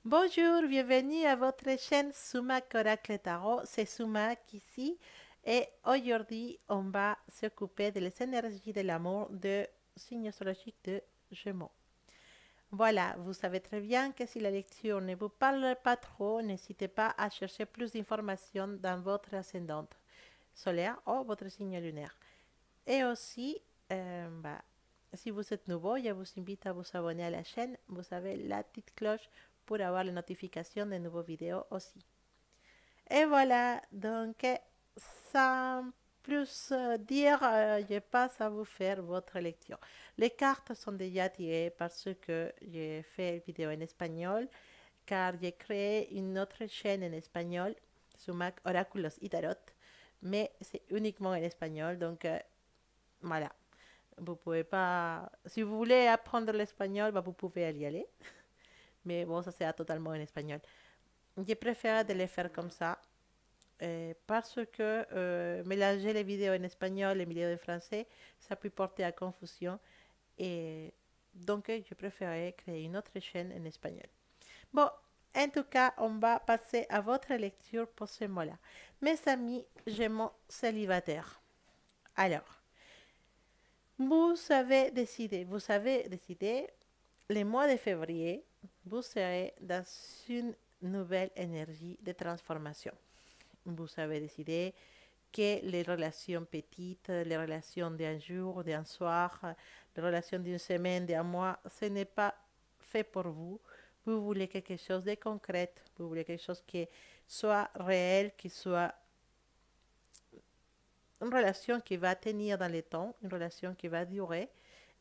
Bonjour, bienvenue à votre chaîne Sumac Oracle Tarot. C'est Sumac ici et aujourd'hui on va s'occuper des énergies de l'amour de signe astrologique de Gémeaux. Voilà, vous savez très bien que si la lecture ne vous parle pas trop, n'hésitez pas à chercher plus d'informations dans votre ascendante solaire ou votre signe lunaire. Et aussi, si vous êtes nouveau, je vous invite à vous abonner à la chaîne. Vous avez la petite cloche pour avoir les notifications des nouveaux vidéos aussi. Et voilà, donc sans plus dire, je passe à vous faire votre lecture. Les cartes sont déjà tirées parce que j'ai fait une vidéo en espagnol, car j'ai créé une autre chaîne en espagnol, Sumac Oráculos y Tarot, mais c'est uniquement en espagnol, donc voilà. Vous pouvez pas. Si vous voulez apprendre l'espagnol, vous pouvez y aller. Mais bon, ça sera totalement en espagnol. J'ai préféré de les faire comme ça. Parce que mélanger les vidéos en espagnol et les vidéos en français, ça peut porter à confusion. Et donc, je préférais créer une autre chaîne en espagnol. Bon, en tout cas, on va passer à votre lecture pour ce mois-là. Mes amis, j'ai mon célibataire. Alors, vous avez décidé, le mois de février, vous serez dans une nouvelle énergie de transformation. Vous avez décidé que les relations petites, les relations d'un jour, d'un soir, les relations d'une semaine, d'un mois, ce n'est pas fait pour vous. Vous voulez quelque chose de concret, vous voulez quelque chose qui soit réel, qui soit une relation qui va tenir dans le temps, une relation qui va durer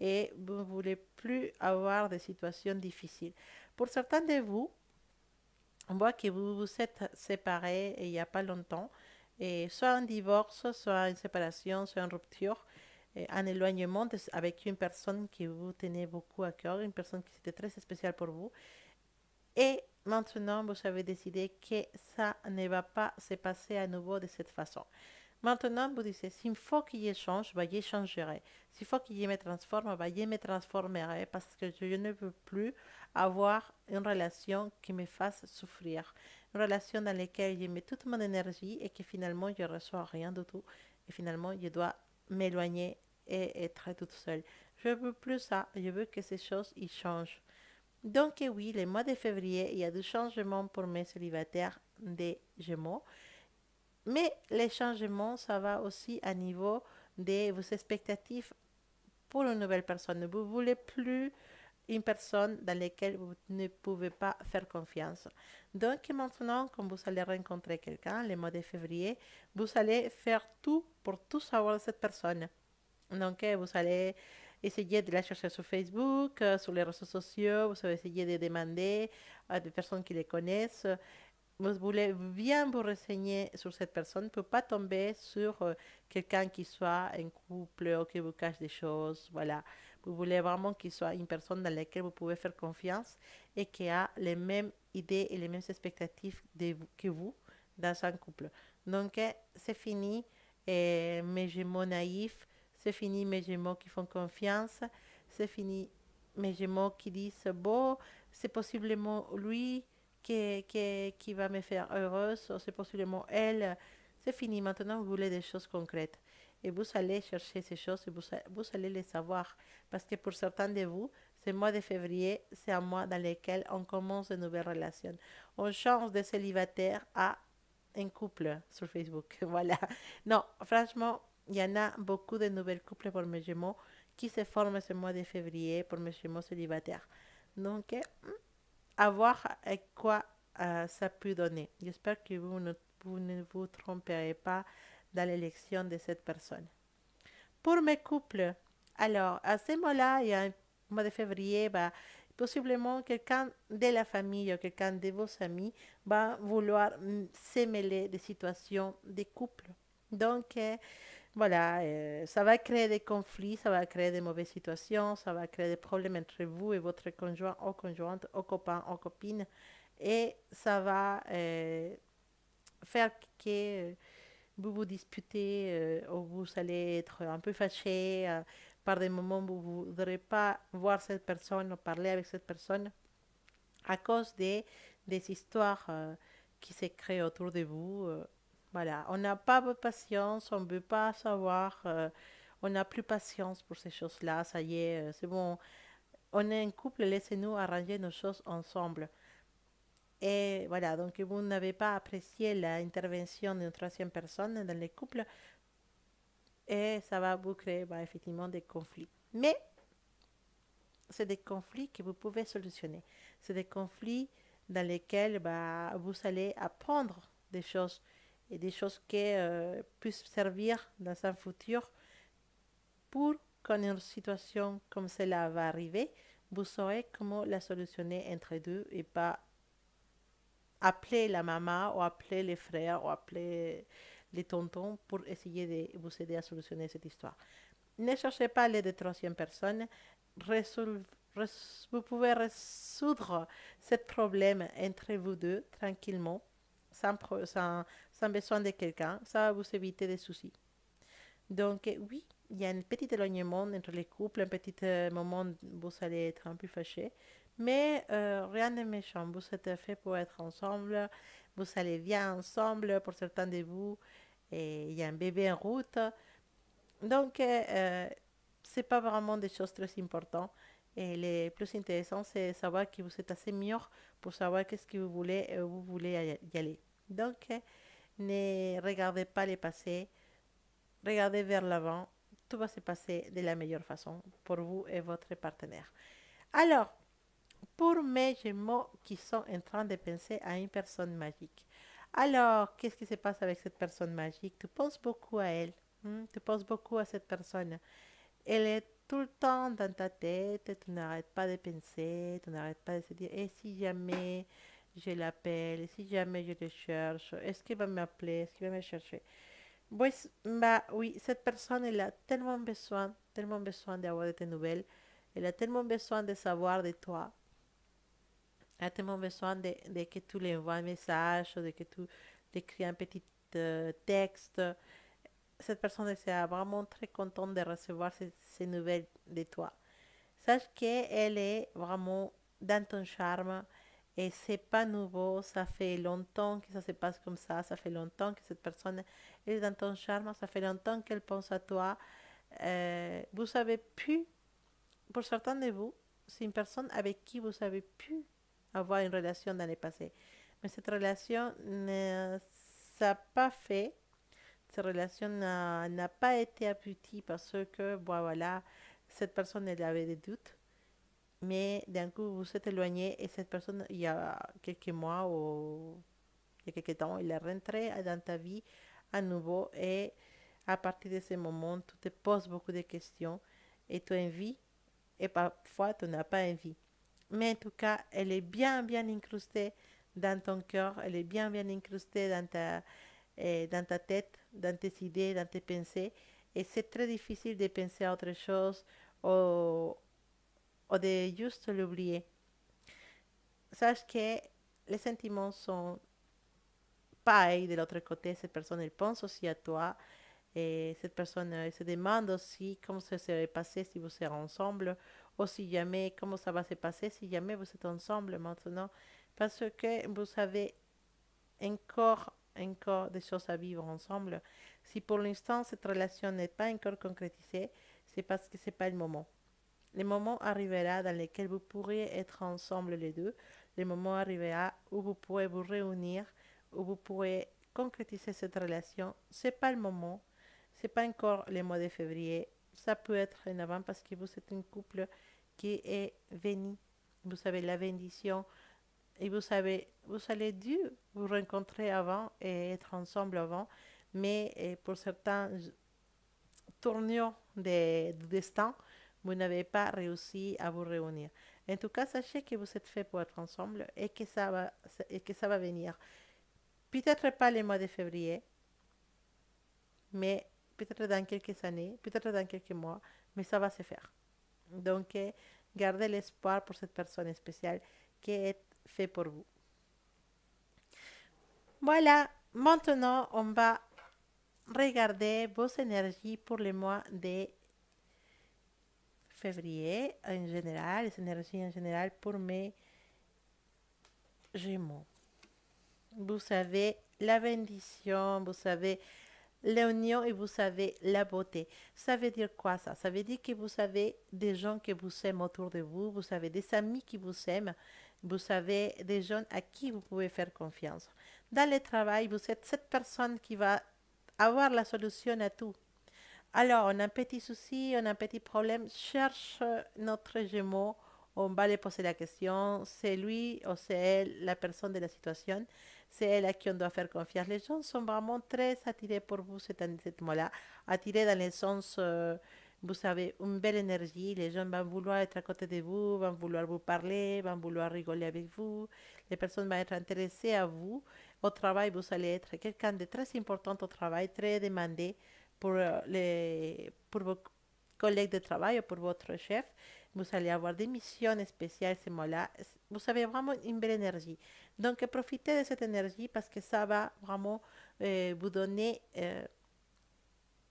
et vous ne voulez plus avoir des situations difficiles. Pour certains de vous, on voit que vous vous êtes séparés il n'y a pas longtemps, et soit un divorce, soit une séparation, soit une rupture, un éloignement avec une personne qui vous tenait beaucoup à cœur, une personne qui était très spéciale pour vous. Et maintenant, vous avez décidé que ça ne va pas se passer à nouveau de cette façon. Maintenant, vous dites, s'il faut qu'il y change, bah, je changerai. S'il faut qu'il y me transforme, bah, je me transformerai parce que je ne veux plus avoir une relation qui me fasse souffrir. Une relation dans laquelle je mets toute mon énergie et que finalement je ne reçois rien du tout. Et finalement, je dois m'éloigner et être toute seule. Je ne veux plus ça. Je veux que ces choses y changent. Donc oui, le mois de février, il y a du changement pour mes célibataires des Gémeaux. Mais les changements, ça va aussi à niveau de vos expectatives pour une nouvelle personne. Vous ne voulez plus une personne dans laquelle vous ne pouvez pas faire confiance. Donc maintenant, quand vous allez rencontrer quelqu'un, le mois de février, vous allez faire tout pour tout savoir de cette personne. Donc vous allez essayer de la chercher sur Facebook, sur les réseaux sociaux, vous allez essayer de demander à des personnes qui les connaissent, vous voulez bien vous renseigner sur cette personne pour pas tomber sur quelqu'un qui soit en couple ou qui vous cache des choses. Voilà. Vous voulez vraiment qu'il soit une personne dans laquelle vous pouvez faire confiance et qui a les mêmes idées et les mêmes expectatives que vous dans un couple. Donc, c'est fini mes jumeaux naïfs, c'est fini mes jumeaux qui font confiance, c'est fini mes jumeaux qui disent, bon, c'est possiblement lui qui va me faire heureuse, ou c'est possiblement elle. C'est fini, maintenant vous voulez des choses concrètes. Et vous allez chercher ces choses et vous allez les savoir. Parce que pour certains de vous, ce mois de février, c'est un mois dans lequel on commence de nouvelles relations. On change de célibataire à un couple sur Facebook. Voilà. Non, franchement, il y en a beaucoup de nouvelles couples pour mes jumeaux qui se forment ce mois de février pour mes jumeaux célibataires. Donc, à voir quoi ça peut donner. J'espère que vous ne vous tromperez pas dans l'élection de cette personne. Pour mes couples, alors à ce moment-là, il y a un mois de février, bah, possiblement quelqu'un de la famille ou quelqu'un de vos amis va vouloir se mêler des situations des couples. Donc, voilà, ça va créer des conflits, ça va créer des mauvaises situations, ça va créer des problèmes entre vous et votre conjoint ou conjointe, ou copain ou copine. Et ça va faire que vous vous disputez ou vous allez être un peu fâché par des moments où vous ne voudrez pas voir cette personne ou parler avec cette personne. à cause des histoires qui se créent autour de vous. Voilà, on n'a pas de patience, on ne veut pas savoir, on n'a plus patience pour ces choses-là, ça y est, c'est bon, on est un couple, laissez-nous arranger nos choses ensemble. Et voilà, donc vous n'avez pas apprécié l'intervention d'une troisième personne dans les couples et ça va vous créer bah, effectivement des conflits. Mais c'est des conflits que vous pouvez solutionner. C'est des conflits dans lesquels bah, vous allez apprendre des choses et des choses qui puissent servir dans un futur pour quand une situation comme cela va arriver, vous saurez comment la solutionner entre deux et pas appeler la maman ou appeler les frères ou appeler les tontons pour essayer de vous aider à solutionner cette histoire. Ne cherchez pas l'aide de troisième personne. Vous pouvez résoudre ce problème entre vous deux tranquillement, sans besoin de quelqu'un. Ça va vous éviter des soucis. Donc, oui, il y a un petit éloignement entre les couples, un petit moment où vous allez être un peu fâché, mais rien de méchant. Vous êtes fait pour être ensemble, vous allez bien ensemble pour certains de vous, et il y a un bébé en route. Donc, c'est pas vraiment des choses très importantes. Et le plus intéressant, c'est savoir que vous êtes assez mûr pour savoir qu'est-ce que vous voulez et où vous voulez y aller. Donc, ne regardez pas le passé, regardez vers l'avant. Tout va se passer de la meilleure façon pour vous et votre partenaire. Alors, pour mes Gémeaux qui sont en train de penser à une personne magique. Alors, qu'est-ce qui se passe avec cette personne magique? Tu penses beaucoup à elle. Tu penses beaucoup à cette personne. Elle est tout le temps dans ta tête. Tu n'arrêtes pas de penser. Tu n'arrêtes pas de se dire, et si jamais je l'appelle, et si jamais je le cherche, est-ce qu'il va m'appeler, est-ce qu'il va me chercher? Pues, bah, oui, cette personne, elle a tellement besoin d'avoir de tes nouvelles. Elle a tellement besoin de savoir de toi. Elle a tellement besoin de que tu lui envoies un message, de que tu écris un petit texte. Cette personne elle sera vraiment très contente de recevoir ces nouvelles de toi. Sache qu'elle est vraiment dans ton charme et c'est pas nouveau, ça fait longtemps que ça se passe comme ça fait longtemps que cette personne est dans ton charme, ça fait longtemps qu'elle pense à toi. Vous avez pu, pour certains de vous, c'est une personne avec qui vous avez pu avoir une relation dans le passé. Mais cette relation ne s'est pas fait, cette relation n'a pas été aboutie parce que, bon, voilà, cette personne elle avait des doutes. Mais d'un coup, vous êtes éloigné et cette personne, il y a quelques mois ou il y a quelques temps, il est rentré dans ta vie à nouveau et à partir de ce moment, tu te poses beaucoup de questions et tu as envie et parfois tu n'as pas envie. Mais en tout cas, elle est bien, bien incrustée dans ton cœur, elle est bien, bien incrustée dans ta tête, dans tes idées, dans tes pensées. Et c'est très difficile de penser à autre chose ou, ou de juste l'oublier. Sache que les sentiments sont pareils de l'autre côté. Cette personne, elle pense aussi à toi. Et cette personne se demande aussi comment ça serait passé si vous serez ensemble. Ou si jamais, comment ça va se passer si jamais vous êtes ensemble maintenant. Parce que vous avez encore des choses à vivre ensemble. Si pour l'instant cette relation n'est pas encore concrétisée, c'est parce que ce n'est pas le moment. Le moment arrivera dans lequel vous pourrez être ensemble les deux. Le moment arrivera où vous pourrez vous réunir, où vous pourrez concrétiser cette relation. Ce n'est pas le moment. Ce n'est pas encore le mois de février. Ça peut être en avant parce que vous êtes un couple qui est béni. Vous avez la bénédiction et vous savez, vous allez dû vous rencontrer avant et être ensemble avant, mais pour certains tournures du destin, vous n'avez pas réussi à vous réunir. En tout cas, sachez que vous êtes fait pour être ensemble et que ça va venir. Peut-être pas le mois de février, mais peut-être dans quelques années, peut-être dans quelques mois, mais ça va se faire. Donc, gardez l'espoir pour cette personne spéciale qui est fait pour vous. Voilà, maintenant on va regarder vos énergies pour le mois de février en général, les énergies en général pour mes Gémeaux. Vous savez la bénédiction, vous savez l'union et vous savez la beauté. Ça veut dire quoi ça? Ça veut dire que vous savez des gens qui vous aiment autour de vous, vous savez des amis qui vous aiment, vous savez des gens à qui vous pouvez faire confiance. Dans le travail, vous êtes cette personne qui va avoir la solution à tout. Alors, on a un petit souci, on a un petit problème, cherche notre Gémeaux, on va lui poser la question, c'est lui ou c'est elle la personne de la situation, c'est elle à qui on doit faire confiance. Les gens sont vraiment très attirés pour vous cette mois-là, attirés dans le sens, vous savez, une belle énergie, les gens vont vouloir être à côté de vous, vont vouloir vous parler, vont vouloir rigoler avec vous, les personnes vont être intéressées à vous. Au travail, vous allez être quelqu'un de très important au travail, très demandé pour vos collègues de travail ou pour votre chef. Vous allez avoir des missions spéciales ce mois-là. Vous avez vraiment une belle énergie. Donc, profitez de cette énergie parce que ça va vraiment vous donner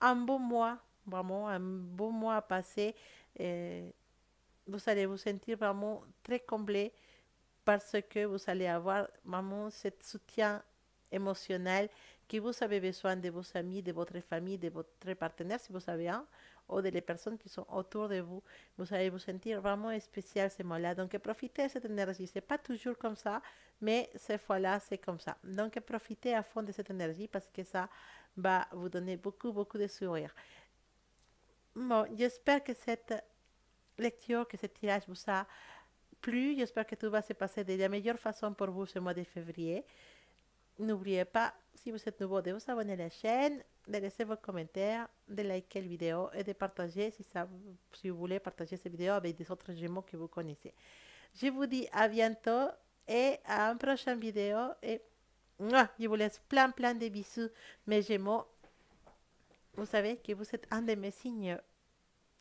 un bon mois, vraiment un bon mois à passer. Euh, vous allez vous sentir vraiment très comblé parce que vous allez avoir vraiment ce soutien émotionnel que vous avez besoin de vos amis, de votre famille, de votre partenaire, si vous avez un, ou de les personnes qui sont autour de vous. Vous allez vous sentir vraiment spécial ce mois-là. Donc, profitez de cette énergie. C'est pas toujours comme ça, mais cette fois-là, c'est comme ça. Donc, profitez à fond de cette énergie parce que ça va vous donner beaucoup, beaucoup de sourire. Bon, j'espère que cette lecture, que ce tirage vous a plu. J'espère que tout va se passer de la meilleure façon pour vous ce mois de février. N'oubliez pas, si vous êtes nouveau, de vous abonner à la chaîne, de laisser vos commentaires, de liker la vidéo et de partager si vous voulez partager cette vidéo avec des autres Gémeaux que vous connaissez. Je vous dis à bientôt et à une prochaine vidéo. Et je vous laisse plein, plein de bisous, mes Gémeaux. Vous savez que vous êtes un de mes signes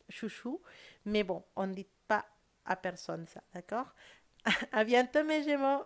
chouchou, mais bon, on ne dit pas à personne ça, d'accord? À bientôt, mes Gémeaux.